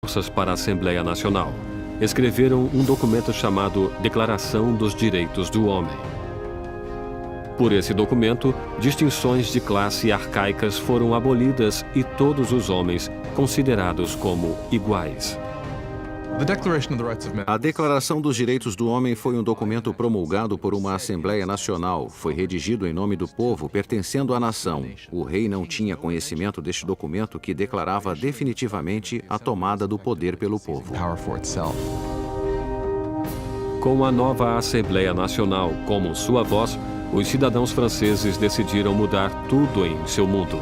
forças para a Assembleia Nacional. Escreveram um documento chamado Declaração dos Direitos do Homem. Por esse documento, distinções de classe arcaicas foram abolidas e todos os homens considerados como iguais. A Declaração dos Direitos do Homem foi um documento promulgado por uma Assembleia Nacional. Foi redigido em nome do povo, pertencendo à nação. O rei não tinha conhecimento deste documento que declarava definitivamente a tomada do poder pelo povo. Com a nova Assembleia Nacional como sua voz, os cidadãos franceses decidiram mudar tudo em seu mundo.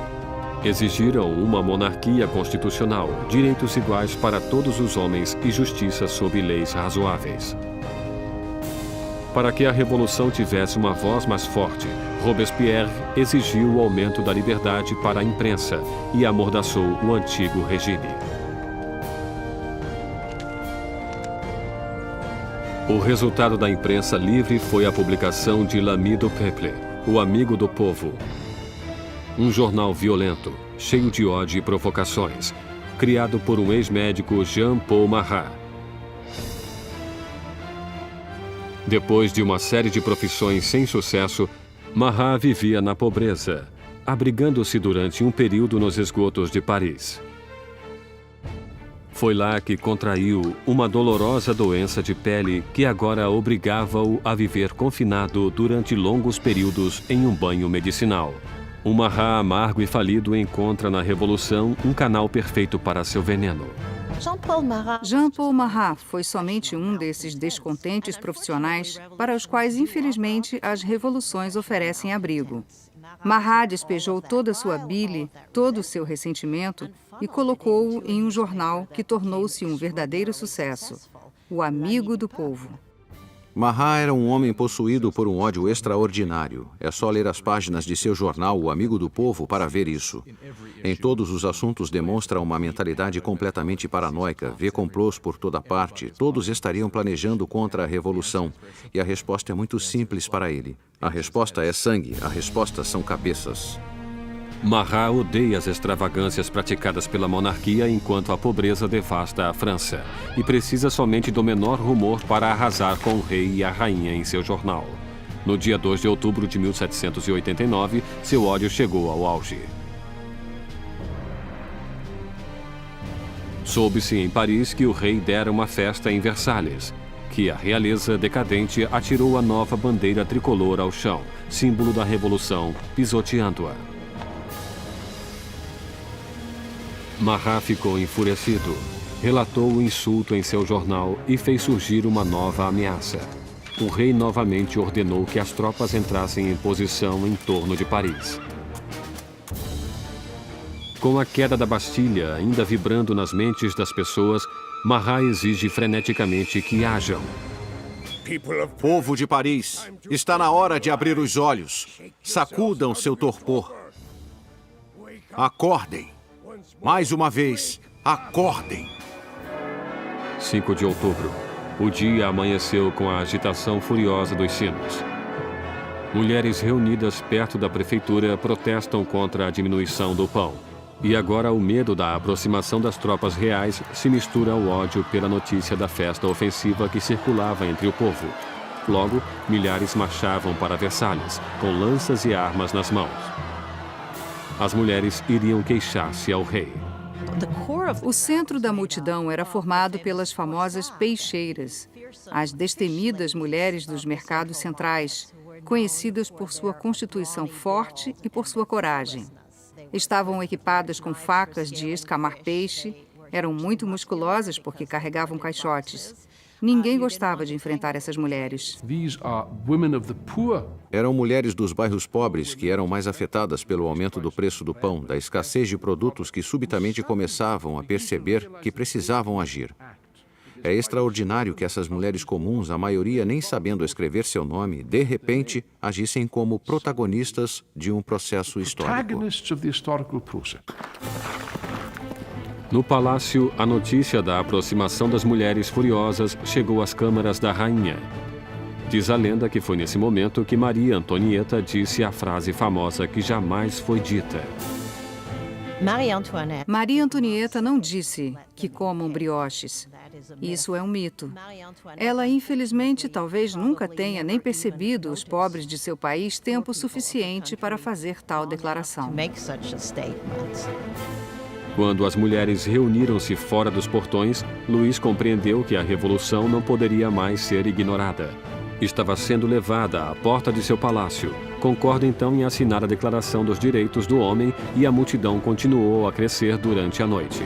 Exigiram uma monarquia constitucional, direitos iguais para todos os homens e justiça sob leis razoáveis. Para que a revolução tivesse uma voz mais forte, Robespierre exigiu o aumento da liberdade para a imprensa e amordaçou o antigo regime. O resultado da imprensa livre foi a publicação de L'Ami du Peuple, o Amigo do Povo. Um jornal violento, cheio de ódio e provocações, criado por um ex-médico Jean-Paul Marat. Depois de uma série de profissões sem sucesso, Marat vivia na pobreza, abrigando-se durante um período nos esgotos de Paris. Foi lá que contraiu uma dolorosa doença de pele que agora obrigava-o a viver confinado durante longos períodos em um banho medicinal. Um Marat amargo e falido encontra na Revolução um canal perfeito para seu veneno. Jean-Paul Marat foi somente um desses descontentes profissionais para os quais, infelizmente, as revoluções oferecem abrigo. Marat despejou toda a sua bile, todo o seu ressentimento e colocou-o em um jornal que tornou-se um verdadeiro sucesso, o Amigo do Povo. Marat era um homem possuído por um ódio extraordinário. É só ler as páginas de seu jornal, O Amigo do Povo, para ver isso. Em todos os assuntos demonstra uma mentalidade completamente paranoica, vê complôs por toda parte, todos estariam planejando contra a revolução. E a resposta é muito simples para ele. A resposta é sangue, a resposta são cabeças. Marat odeia as extravagâncias praticadas pela monarquia enquanto a pobreza devasta a França e precisa somente do menor rumor para arrasar com o rei e a rainha em seu jornal. No dia 2 de outubro de 1789, seu ódio chegou ao auge. Soube-se em Paris que o rei dera uma festa em Versalhes, que a realeza decadente atirou a nova bandeira tricolor ao chão, símbolo da revolução, pisoteando-a. Marat ficou enfurecido, relatou o insulto em seu jornal e fez surgir uma nova ameaça. O rei novamente ordenou que as tropas entrassem em posição em torno de Paris. Com a queda da Bastilha ainda vibrando nas mentes das pessoas, Marat exige freneticamente que hajam. Povo de Paris, está na hora de abrir os olhos. Sacudam seu torpor. Acordem. Mais uma vez, acordem! 5 de outubro. O dia amanheceu com a agitação furiosa dos sinos. Mulheres reunidas perto da prefeitura protestam contra a diminuição do pão. E agora o medo da aproximação das tropas reais se mistura ao ódio pela notícia da festa ofensiva que circulava entre o povo. Logo, milhares marchavam para Versalhes, com lanças e armas nas mãos. As mulheres iriam queixar-se ao rei. O centro da multidão era formado pelas famosas peixeiras, as destemidas mulheres dos mercados centrais, conhecidas por sua constituição forte e por sua coragem. Estavam equipadas com facas de escamar peixe, eram muito musculosas porque carregavam caixotes. Ninguém gostava de enfrentar essas mulheres. Eram mulheres dos bairros pobres que eram mais afetadas pelo aumento do preço do pão, da escassez de produtos que subitamente começavam a perceber que precisavam agir. É extraordinário que essas mulheres comuns, a maioria nem sabendo escrever seu nome, de repente agissem como protagonistas de um processo histórico. No palácio, a notícia da aproximação das mulheres furiosas chegou às câmaras da rainha. Diz a lenda que foi nesse momento que Maria Antonieta disse a frase famosa que jamais foi dita. Maria Antonieta não disse que comam brioches. Isso é um mito. Ela, infelizmente, talvez nunca tenha nem percebido os pobres de seu país tempo suficiente para fazer tal declaração. Quando as mulheres reuniram-se fora dos portões, Luís compreendeu que a revolução não poderia mais ser ignorada. Estava sendo levada à porta de seu palácio. Concorda então em assinar a Declaração dos Direitos do Homem e a multidão continuou a crescer durante a noite.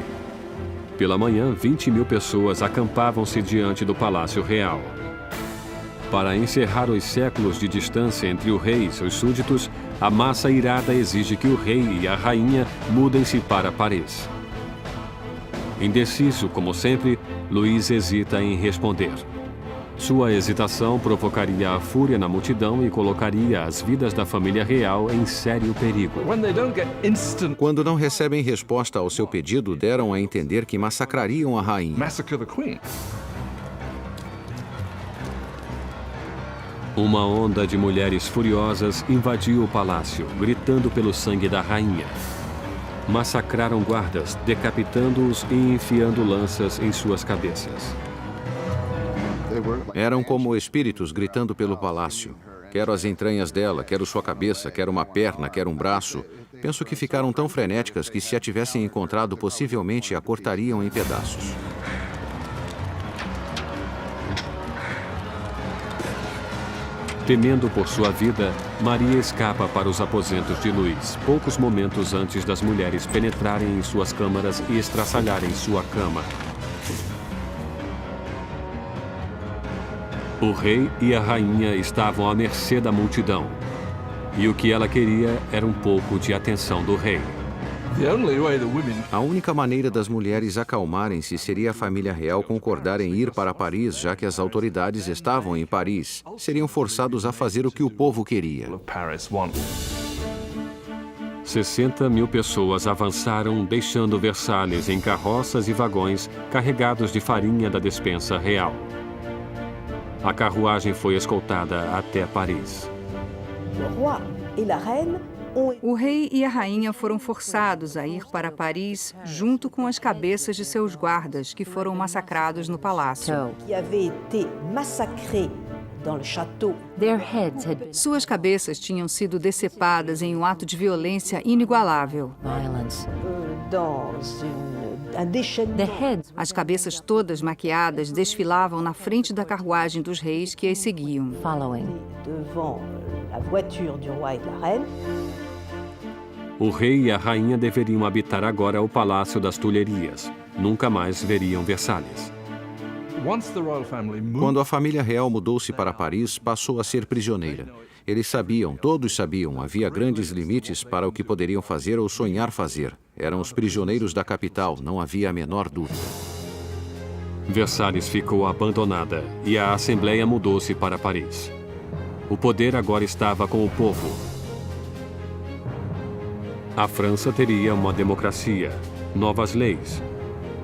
Pela manhã, 20.000 pessoas acampavam-se diante do Palácio Real. Para encerrar os séculos de distância entre o rei e seus súditos, a massa irada exige que o rei e a rainha mudem-se para Paris. Indeciso, como sempre, Luís hesita em responder. Sua hesitação provocaria a fúria na multidão e colocaria as vidas da família real em sério perigo. Quando não recebem resposta ao seu pedido, deram a entender que massacrariam a rainha. Uma onda de mulheres furiosas invadiu o palácio, gritando pelo sangue da rainha. Massacraram guardas, decapitando-os e enfiando lanças em suas cabeças. Eram como espíritos gritando pelo palácio. Quero as entranhas dela, quero sua cabeça, quero uma perna, quero um braço. Penso que ficaram tão frenéticas que, se a tivessem encontrado, possivelmente a cortariam em pedaços. Temendo por sua vida, Maria escapa para os aposentos de Luís, poucos momentos antes das mulheres penetrarem em suas câmaras e estraçalharem sua cama. O rei e a rainha estavam à mercê da multidão. E o que ela queria era um pouco de atenção do rei. A única maneira das mulheres acalmarem-se seria a família real concordar em ir para Paris, já que as autoridades estavam em Paris. Seriam forçados a fazer o que o povo queria. 60.000 pessoas avançaram, deixando Versalhes em carroças e vagões carregados de farinha da despensa real. A carruagem foi escoltada até Paris. O rei e a rainha foram forçados a ir para Paris junto com as cabeças de seus guardas, que foram massacrados no palácio. Suas cabeças tinham sido decepadas em um ato de violência inigualável. As cabeças todas maquiadas desfilavam na frente da carruagem dos reis que as seguiam. O rei e a rainha deveriam habitar agora o Palácio das Tulherias. Nunca mais veriam Versalhes. Quando a família real mudou-se para Paris, passou a ser prisioneira. Eles sabiam, todos sabiam, havia grandes limites para o que poderiam fazer ou sonhar fazer. Eram os prisioneiros da capital, não havia a menor dúvida. Versalhes ficou abandonada e a Assembleia mudou-se para Paris. O poder agora estava com o povo. A França teria uma democracia, novas leis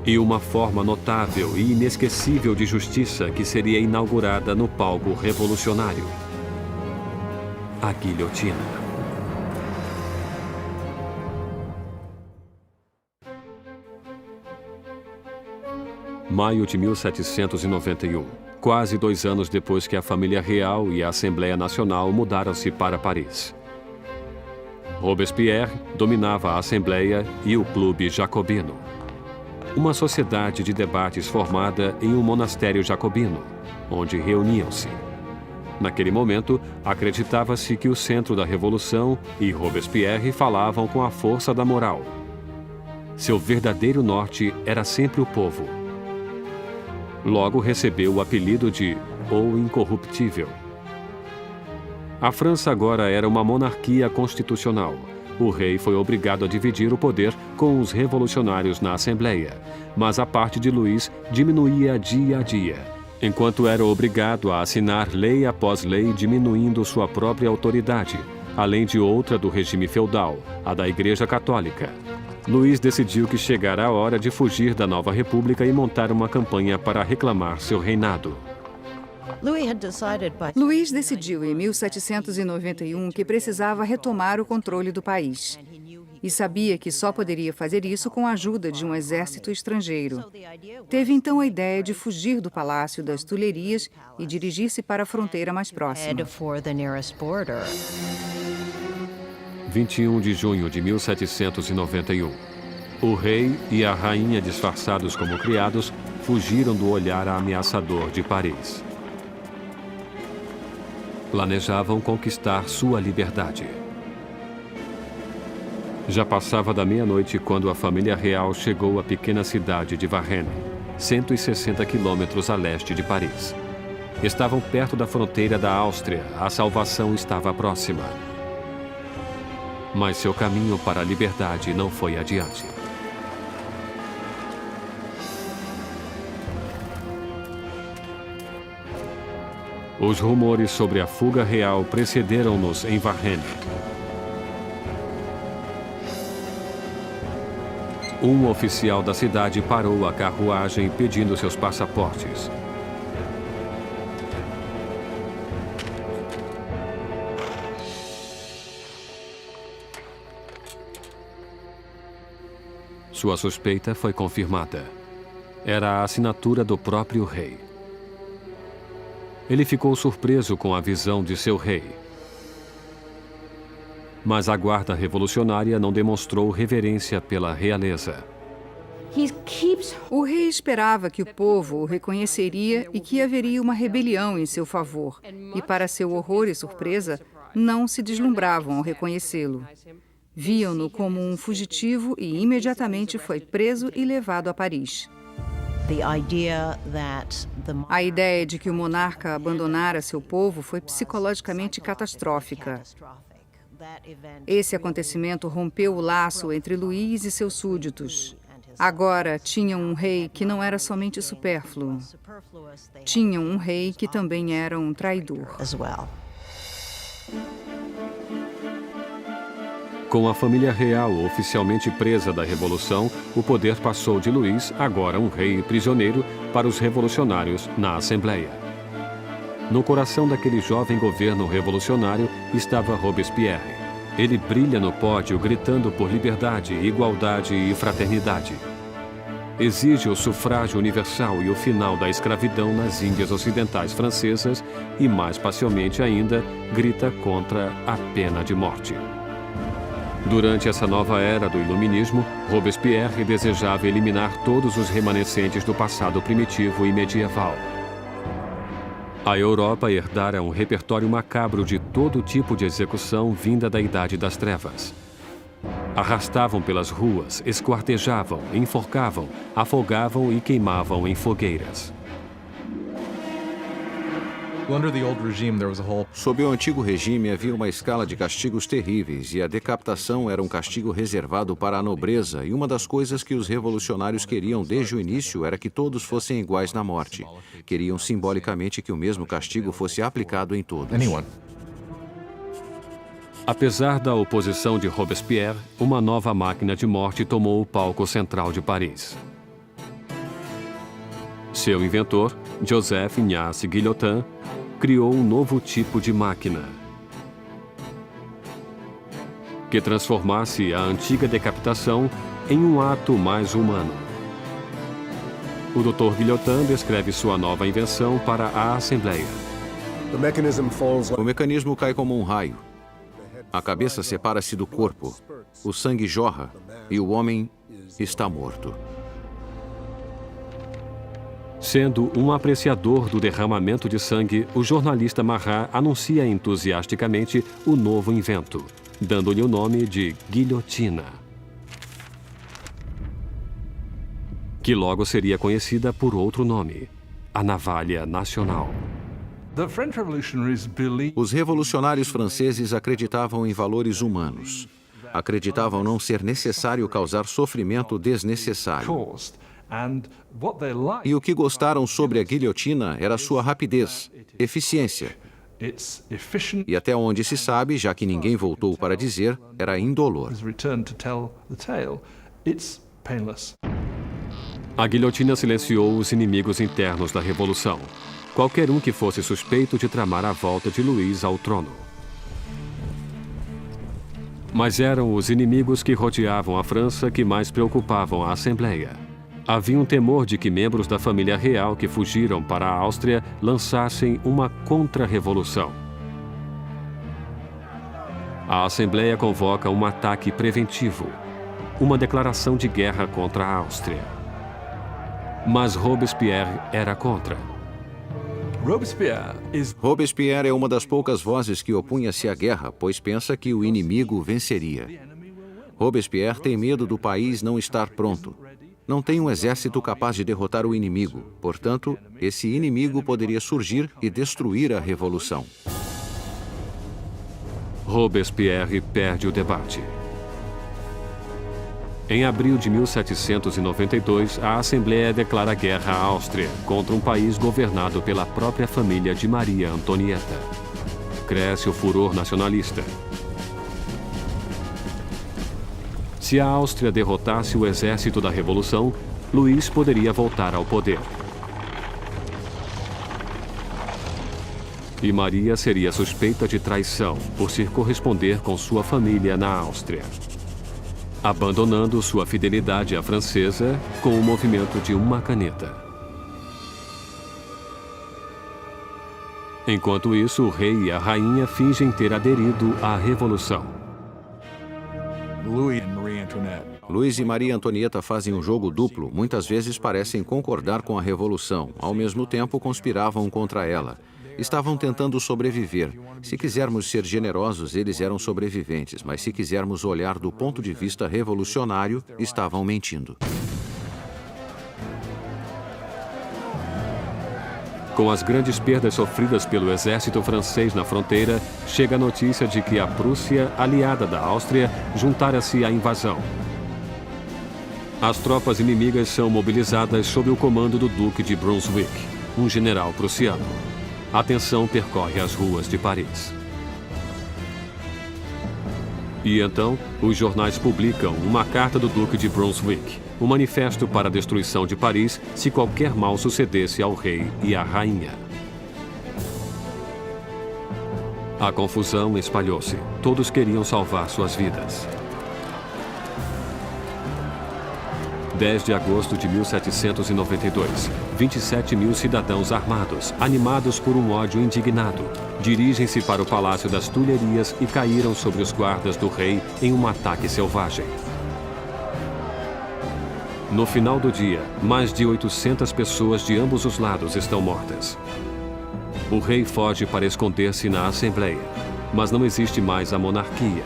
e uma forma notável e inesquecível de justiça que seria inaugurada no palco revolucionário: a guilhotina. Maio de 1791, quase 2 anos depois que a família real e a Assembleia Nacional mudaram-se para Paris. Robespierre dominava a Assembleia e o Clube Jacobino, uma sociedade de debates formada em um monastério jacobino, onde reuniam-se. Naquele momento, acreditava-se que o centro da Revolução e Robespierre falavam com a força da moral. Seu verdadeiro norte era sempre o povo. Logo recebeu o apelido de O Incorruptível. A França agora era uma monarquia constitucional. O rei foi obrigado a dividir o poder com os revolucionários na Assembleia, mas a parte de Luís diminuía dia a dia, enquanto era obrigado a assinar lei após lei diminuindo sua própria autoridade, além de outra do regime feudal, a da Igreja Católica. Luís decidiu que chegara a hora de fugir da nova república e montar uma campanha para reclamar seu reinado. Luís decidiu em 1791 que precisava retomar o controle do país. e sabia que só poderia fazer isso com a ajuda de um exército estrangeiro. Teve então a ideia de fugir do Palácio das Tulherias e dirigir-se para a fronteira mais próxima. 21 de junho de 1791. O rei e a rainha, disfarçados como criados, fugiram do olhar ameaçador de Paris. Planejavam conquistar sua liberdade. Já passava da meia-noite quando a família real chegou à pequena cidade de Varennes, 160 quilômetros a leste de Paris. Estavam perto da fronteira da Áustria, a salvação estava próxima. Mas seu caminho para a liberdade não foi adiante. Os rumores sobre a fuga real precederam-nos em Varennes. Um oficial da cidade parou a carruagem pedindo seus passaportes. Sua suspeita foi confirmada. Era a assinatura do próprio rei. Ele ficou surpreso com a visão de seu rei. Mas a guarda revolucionária não demonstrou reverência pela realeza. O rei esperava que o povo o reconheceria e que haveria uma rebelião em seu favor. E, para seu horror e surpresa, não se deslumbravam ao reconhecê-lo. Viam-no como um fugitivo e imediatamente foi preso e levado a Paris. A ideia de que o monarca abandonara seu povo foi psicologicamente catastrófica. Esse acontecimento rompeu o laço entre Luís e seus súditos. Agora tinham um rei que não era somente supérfluo. Tinham um rei que também era um traidor. Com a família real oficialmente presa da Revolução, o poder passou de Luís, agora um rei prisioneiro, para os revolucionários na Assembleia. No coração daquele jovem governo revolucionário estava Robespierre. Ele brilha no pódio gritando por liberdade, igualdade e fraternidade. Exige o sufrágio universal e o final da escravidão nas Índias Ocidentais francesas e, mais pacialmente ainda, grita contra a pena de morte. Durante essa nova era do iluminismo, Robespierre desejava eliminar todos os remanescentes do passado primitivo e medieval. A Europa herdara um repertório macabro de todo tipo de execução vinda da Idade das Trevas. Arrastavam pelas ruas, esquartejavam, enforcavam, afogavam e queimavam em fogueiras. Sob o antigo regime havia uma escala de castigos terríveis e a decapitação era um castigo reservado para a nobreza, e uma das coisas que os revolucionários queriam desde o início era que todos fossem iguais na morte. Queriam simbolicamente que o mesmo castigo fosse aplicado em todos. Apesar da oposição de Robespierre, uma nova máquina de morte tomou o palco central de Paris. Seu inventor, Joseph Ignace Guillotin, criou um novo tipo de máquina que transformasse a antiga decapitação em um ato mais humano. O Dr. Guillotin descreve sua nova invenção para a Assembleia. O mecanismo cai como um raio. A cabeça separa-se do corpo, o sangue jorra e o homem está morto. Sendo um apreciador do derramamento de sangue, o jornalista Marat anuncia entusiasticamente o novo invento, dando-lhe o nome de guilhotina, que logo seria conhecida por outro nome, a navalha nacional. Os revolucionários franceses acreditavam em valores humanos. Acreditavam não ser necessário causar sofrimento desnecessário. E o que gostaram sobre a guilhotina era sua rapidez, eficiência. E até onde se sabe, já que ninguém voltou para dizer, era indolor. A guilhotina silenciou os inimigos internos da Revolução. Qualquer um que fosse suspeito de tramar a volta de Luís ao trono. Mas eram os inimigos que rodeavam a França que mais preocupavam a Assembleia. Havia um temor de que membros da família real que fugiram para a Áustria lançassem uma contra-revolução. A Assembleia convoca um ataque preventivo, uma declaração de guerra contra a Áustria. Mas Robespierre era contra. Robespierre é uma das poucas vozes que opunha-se à guerra, pois pensa que o inimigo venceria. Robespierre tem medo do país não estar pronto. Não tem um exército capaz de derrotar o inimigo. Portanto, esse inimigo poderia surgir e destruir a revolução. Robespierre perde o debate. Em abril de 1792, a Assembleia declara guerra à Áustria contra um país governado pela própria família de Maria Antonieta. Cresce o furor nacionalista. Se a Áustria derrotasse o exército da Revolução, Luís poderia voltar ao poder. E Maria seria suspeita de traição por se corresponder com sua família na Áustria, abandonando sua fidelidade à francesa com o movimento de uma caneta. Enquanto isso, o rei e a rainha fingem ter aderido à Revolução. Luís e Maria Antonieta fazem um jogo duplo, muitas vezes parecem concordar com a Revolução, ao mesmo tempo conspiravam contra ela. Estavam tentando sobreviver. Se quisermos ser generosos, eles eram sobreviventes, mas se quisermos olhar do ponto de vista revolucionário, estavam mentindo. Com as grandes perdas sofridas pelo exército francês na fronteira, chega a notícia de que a Prússia, aliada da Áustria, juntara-se à invasão. As tropas inimigas são mobilizadas sob o comando do Duque de Brunswick, um general prussiano. A tensão percorre as ruas de Paris. E então, os jornais publicam uma carta do Duque de Brunswick, um manifesto para a destruição de Paris se qualquer mal sucedesse ao rei e à rainha. A confusão espalhou-se. Todos queriam salvar suas vidas. 10 de agosto de 1792, 27 mil cidadãos armados, animados por um ódio indignado, dirigem-se para o Palácio das Tulherias e caíram sobre os guardas do rei em um ataque selvagem. No final do dia, mais de 800 pessoas de ambos os lados estão mortas. O rei foge para esconder-se na Assembleia, mas não existe mais a monarquia.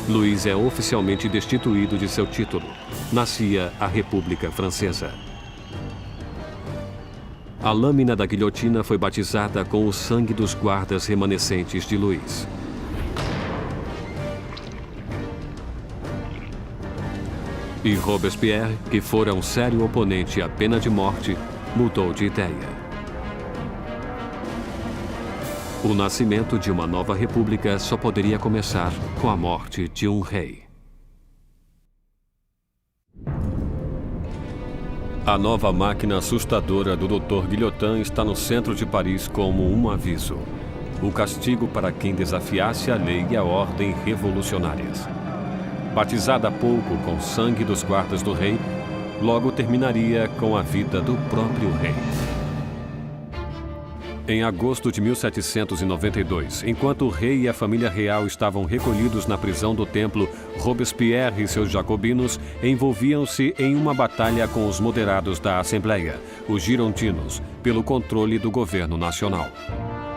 Luís é oficialmente destituído de seu título. Nascia a República Francesa. A lâmina da guilhotina foi batizada com o sangue dos guardas remanescentes de Luís. E Robespierre, que fora um sério oponente à pena de morte, mudou de ideia. O nascimento de uma nova república só poderia começar com a morte de um rei. A nova máquina assustadora do Dr. Guillotin está no centro de Paris como um aviso. O castigo para quem desafiasse a lei e a ordem revolucionárias. Batizada há pouco com o sangue dos guardas do rei, logo terminaria com a vida do próprio rei. Em agosto de 1792, enquanto o rei e a família real estavam recolhidos na prisão do Templo, Robespierre e seus jacobinos envolviam-se em uma batalha com os moderados da Assembleia, os girondinos, pelo controle do governo nacional.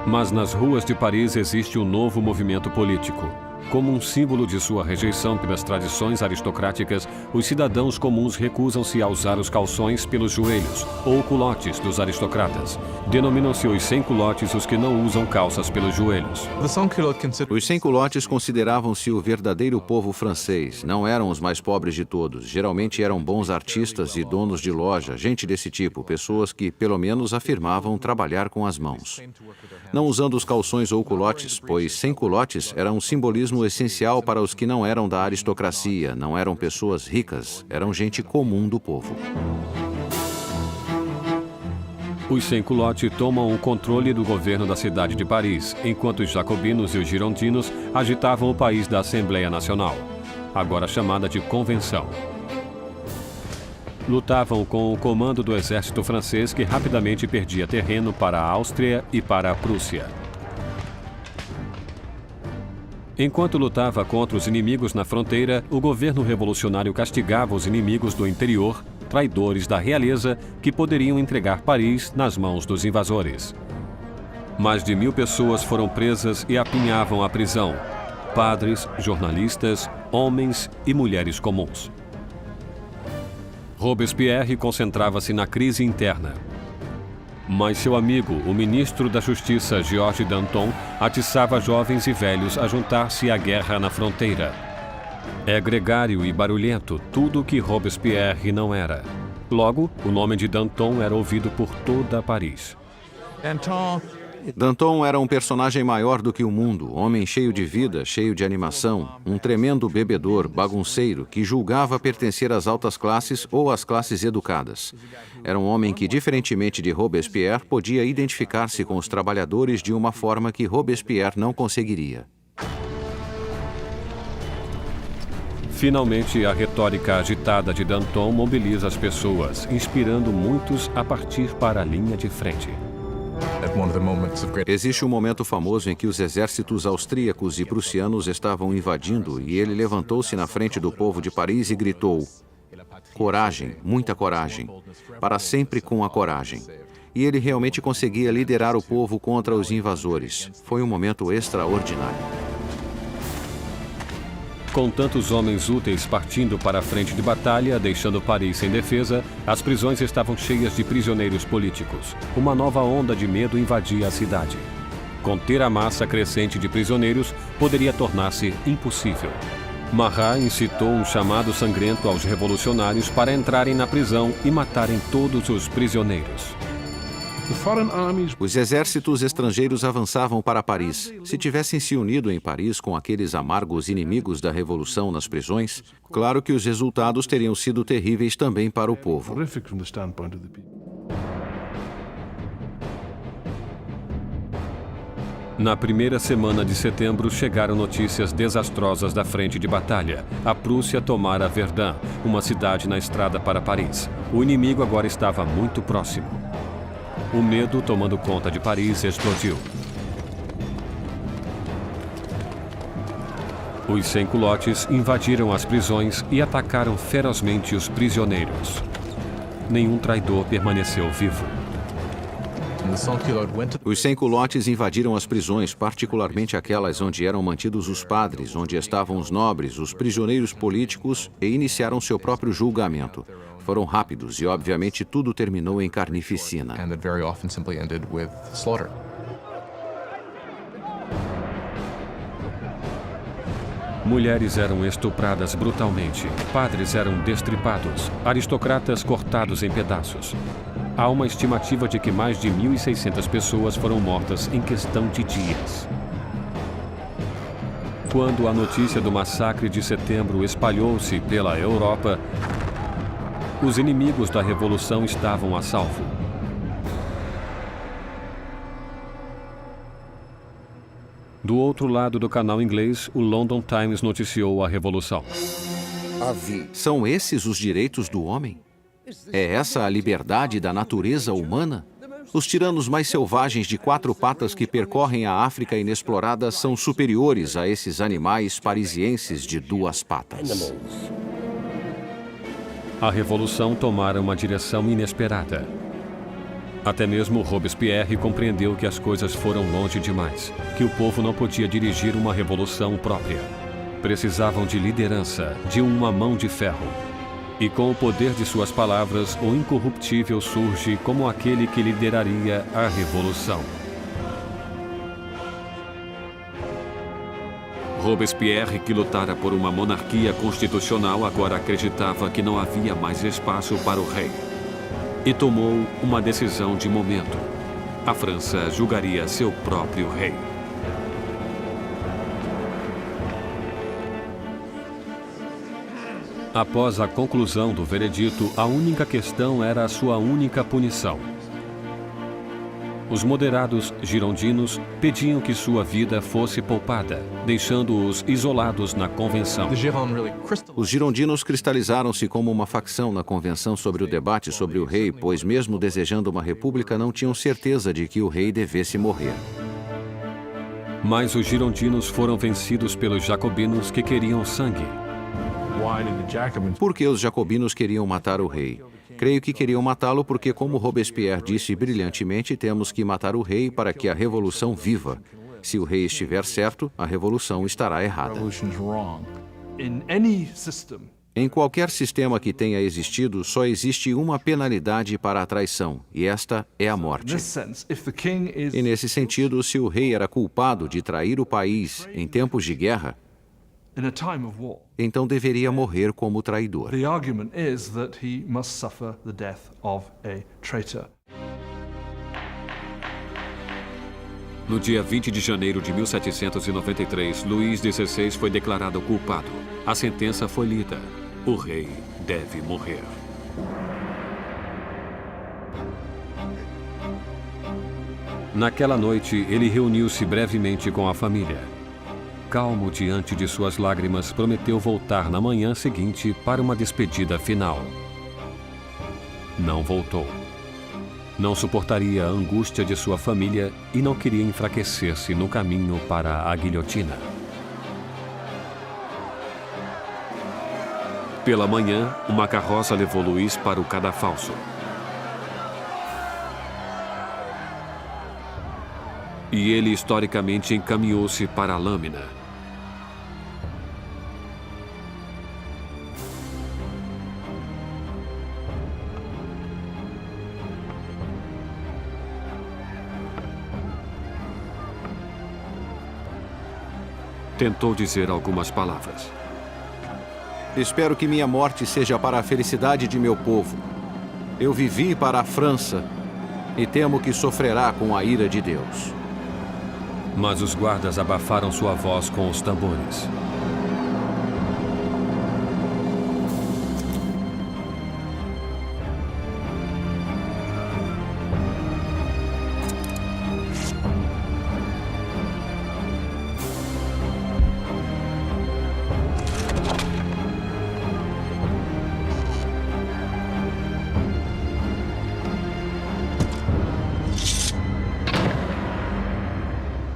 Mas nas ruas de Paris existe um novo movimento político. Como um símbolo de sua rejeição pelas tradições aristocráticas, os cidadãos comuns recusam-se a usar os calções pelos joelhos, ou culotes dos aristocratas. Denominam-se os sem-culotes os que não usam calças pelos joelhos. Os sem-culotes consideravam-se o verdadeiro povo francês. Não eram os mais pobres de todos. Geralmente eram bons artistas e donos de loja, gente desse tipo, pessoas que, pelo menos, afirmavam trabalhar com as mãos. Não usando os calções ou culotes, pois sem-culotes era um simbolismo essencial para os que não eram da aristocracia, não eram pessoas ricas, eram gente comum do povo. Os sans-culottes tomam o controle do governo da cidade de Paris, enquanto os jacobinos e os girondinos agitavam o país da Assembleia Nacional, agora chamada de Convenção. Lutavam com o comando do exército francês, que rapidamente perdia terreno para a Áustria e para a Prússia. Enquanto lutava contra os inimigos na fronteira, o governo revolucionário castigava os inimigos do interior, traidores da realeza, que poderiam entregar Paris nas mãos dos invasores. Mais de 1000 pessoas foram presas e apinhavam a prisão: padres, jornalistas, homens e mulheres comuns. Robespierre concentrava-se na crise interna. Mas seu amigo, o ministro da Justiça, Georges Danton, atiçava jovens e velhos a juntar-se à guerra na fronteira. É gregário e barulhento, tudo o que Robespierre não era. Logo, o nome de Danton era ouvido por toda Paris. Danton era um personagem maior do que o mundo, homem cheio de vida, cheio de animação, um tremendo bebedor, bagunceiro, que julgava pertencer às altas classes ou às classes educadas. Era um homem que, diferentemente de Robespierre, podia identificar-se com os trabalhadores de uma forma que Robespierre não conseguiria. Finalmente, a retórica agitada de Danton mobiliza as pessoas, inspirando muitos a partir para a linha de frente. Existe um momento famoso em que os exércitos austríacos e prussianos estavam invadindo e ele levantou-se na frente do povo de Paris e gritou: "Coragem, muita coragem, para sempre com a coragem." E ele realmente conseguia liderar o povo contra os invasores. Foi um momento extraordinário. Com tantos homens úteis partindo para a frente de batalha, deixando Paris sem defesa, as prisões estavam cheias de prisioneiros políticos. Uma nova onda de medo invadia a cidade. Conter a massa crescente de prisioneiros poderia tornar-se impossível. Marat incitou um chamado sangrento aos revolucionários para entrarem na prisão e matarem todos os prisioneiros. Os exércitos estrangeiros avançavam para Paris. Se tivessem se unido em Paris com aqueles amargos inimigos da Revolução nas prisões, claro que os resultados teriam sido terríveis também para o povo. Na primeira semana de setembro, chegaram notícias desastrosas da frente de batalha. A Prússia tomara Verdun, uma cidade na estrada para Paris. O inimigo agora estava muito próximo. O medo, tomando conta de Paris, explodiu. Os sans-culottes invadiram as prisões e atacaram ferozmente os prisioneiros. Nenhum traidor permaneceu vivo. Os sans-culottes invadiram as prisões, particularmente aquelas onde eram mantidos os padres, onde estavam os nobres, os prisioneiros políticos, e iniciaram seu próprio julgamento. Foram rápidos e, obviamente, tudo terminou em carnificina. Mulheres eram estupradas brutalmente, padres eram destripados, aristocratas cortados em pedaços. Há uma estimativa de que mais de 1.600 pessoas foram mortas em questão de dias. Quando a notícia do massacre de setembro espalhou-se pela Europa, os inimigos da Revolução estavam a salvo. Do outro lado do canal inglês, o London Times noticiou a Revolução. São esses os direitos do homem? É essa a liberdade da natureza humana? Os tiranos mais selvagens de 4 patas que percorrem a África inexplorada são superiores a esses animais parisienses de 2 patas. A Revolução tomara uma direção inesperada. Até mesmo Robespierre compreendeu que as coisas foram longe demais, que o povo não podia dirigir uma revolução própria. Precisavam de liderança, de uma mão de ferro. E com o poder de suas palavras, o incorruptível surge como aquele que lideraria a revolução. Robespierre, que lutara por uma monarquia constitucional, agora acreditava que não havia mais espaço para o rei. E tomou uma decisão de momento. A França julgaria seu próprio rei. Após a conclusão do veredito, a única questão era a sua única punição. Os moderados girondinos pediam que sua vida fosse poupada, deixando-os isolados na convenção. Os girondinos cristalizaram-se como uma facção na convenção sobre o debate sobre o rei, pois mesmo desejando uma república, não tinham certeza de que o rei devesse morrer. Mas os girondinos foram vencidos pelos jacobinos que queriam sangue. Por que os jacobinos queriam matar o rei? Creio que queriam matá-lo porque, como Robespierre disse brilhantemente, temos que matar o rei para que a revolução viva. Se o rei estiver certo, a revolução estará errada. Em qualquer sistema que tenha existido, só existe uma penalidade para a traição, e esta é a morte. E nesse sentido, se o rei era culpado de trair o país em tempos de guerra, então deveria morrer como traidor. The argument is that he must suffer the death of a traitor. No dia 20 de janeiro de 1793, Luís XVI foi declarado culpado. A sentença foi lida. O rei deve morrer. Naquela noite, ele reuniu-se brevemente com a família. Calmo diante de suas lágrimas, prometeu voltar na manhã seguinte para uma despedida final. Não voltou. Não suportaria a angústia de sua família e não queria enfraquecer-se no caminho para a guilhotina. Pela manhã, uma carroça levou Luís para o cadafalso. E ele historicamente encaminhou-se para a lâmina. Tentou dizer algumas palavras. Espero que minha morte seja para a felicidade de meu povo. Eu vivi para a França e temo que sofrerá com a ira de Deus. Mas os guardas abafaram sua voz com os tambores.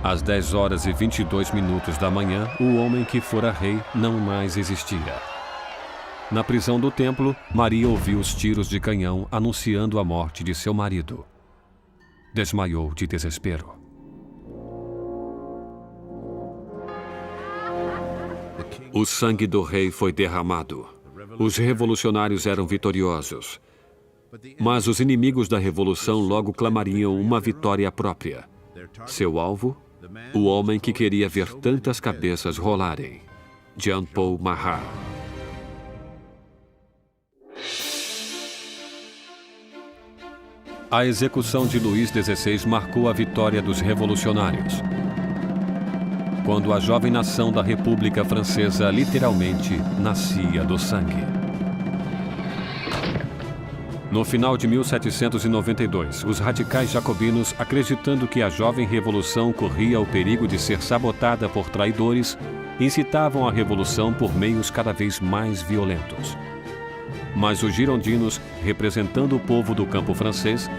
Às 10 horas e 22 minutos da manhã, o homem que fora rei não mais existia. Na prisão do templo, Maria ouviu os tiros de canhão anunciando a morte de seu marido. Desmaiou de desespero. O sangue do rei foi derramado. Os revolucionários eram vitoriosos. Mas os inimigos da revolução logo clamariam uma vitória própria. Seu alvo? O homem que queria ver tantas cabeças rolarem. Jean-Paul Marat. A execução de Luís XVI marcou a vitória dos revolucionários. Quando a jovem nação da República Francesa literalmente nascia do sangue. No final de 1792, os radicais jacobinos, acreditando que a jovem revolução corria o perigo de ser sabotada por traidores, incitavam a revolução por meios cada vez mais violentos. Mas os girondinos, representando o povo do campo francês,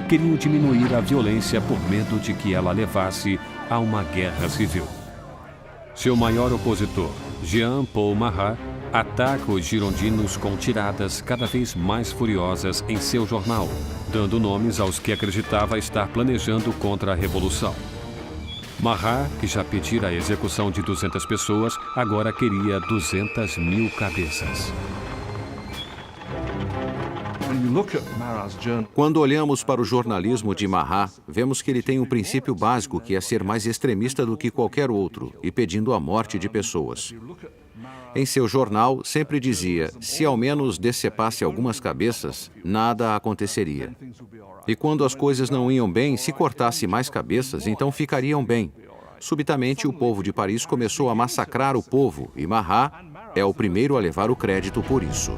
queriam diminuir a violência por medo de que ela levasse a uma guerra civil. Seu maior opositor, Jean-Paul Marat, ataca os girondinos com tiradas cada vez mais furiosas em seu jornal, dando nomes aos que acreditava estar planejando contra a revolução. Marat, que já pedira a execução de 200 pessoas, agora queria 200.000 cabeças. Quando olhamos para o jornalismo de Marat, vemos que ele tem um princípio básico que é ser mais extremista do que qualquer outro e pedindo a morte de pessoas. Em seu jornal, sempre dizia, se ao menos decepasse algumas cabeças, nada aconteceria. E quando as coisas não iam bem, se cortasse mais cabeças, então ficariam bem. Subitamente, o povo de Paris começou a massacrar o povo, e Marat é o primeiro a levar o crédito por isso.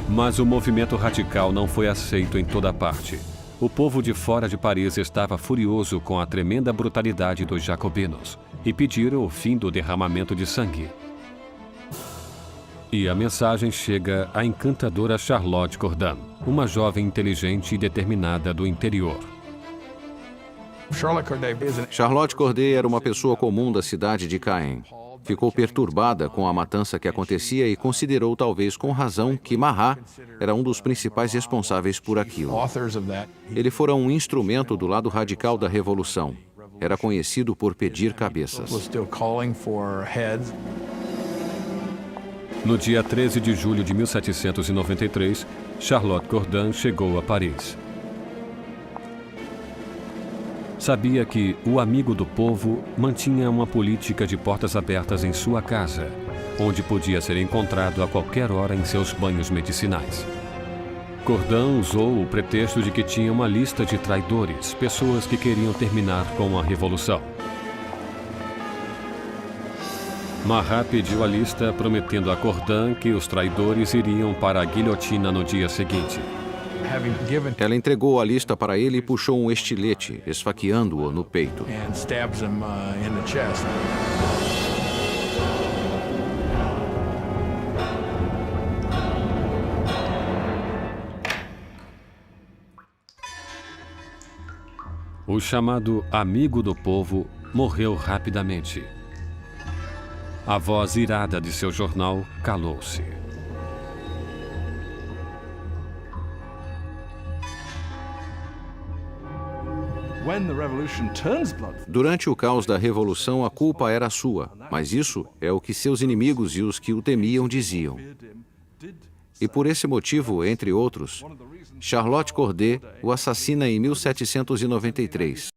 Mas o movimento radical não foi aceito em toda parte. O povo de fora de Paris estava furioso com a tremenda brutalidade dos jacobinos e pediram o fim do derramamento de sangue. E a mensagem chega à encantadora Charlotte Corday, uma jovem inteligente e determinada do interior. Charlotte Corday era uma pessoa comum da cidade de Caen. Ficou perturbada com a matança que acontecia e considerou, talvez com razão, que Marat era um dos principais responsáveis por aquilo. Ele fora um instrumento do lado radical da revolução. Era conhecido por pedir cabeças. No dia 13 de julho de 1793, Charlotte Corday chegou a Paris. Sabia que o amigo do povo mantinha uma política de portas abertas em sua casa, onde podia ser encontrado a qualquer hora em seus banhos medicinais. Corday usou o pretexto de que tinha uma lista de traidores, pessoas que queriam terminar com a revolução. Marat pediu a lista, prometendo a Corday que os traidores iriam para a guilhotina no dia seguinte. Ela entregou a lista para ele e puxou um estilete, esfaqueando-o no peito. O chamado amigo do povo morreu rapidamente. A voz irada de seu jornal calou-se. Durante o caos da Revolução, a culpa era sua, mas isso é o que seus inimigos e os que o temiam diziam. E por esse motivo, entre outros, Charlotte Corday o assassina em 1793.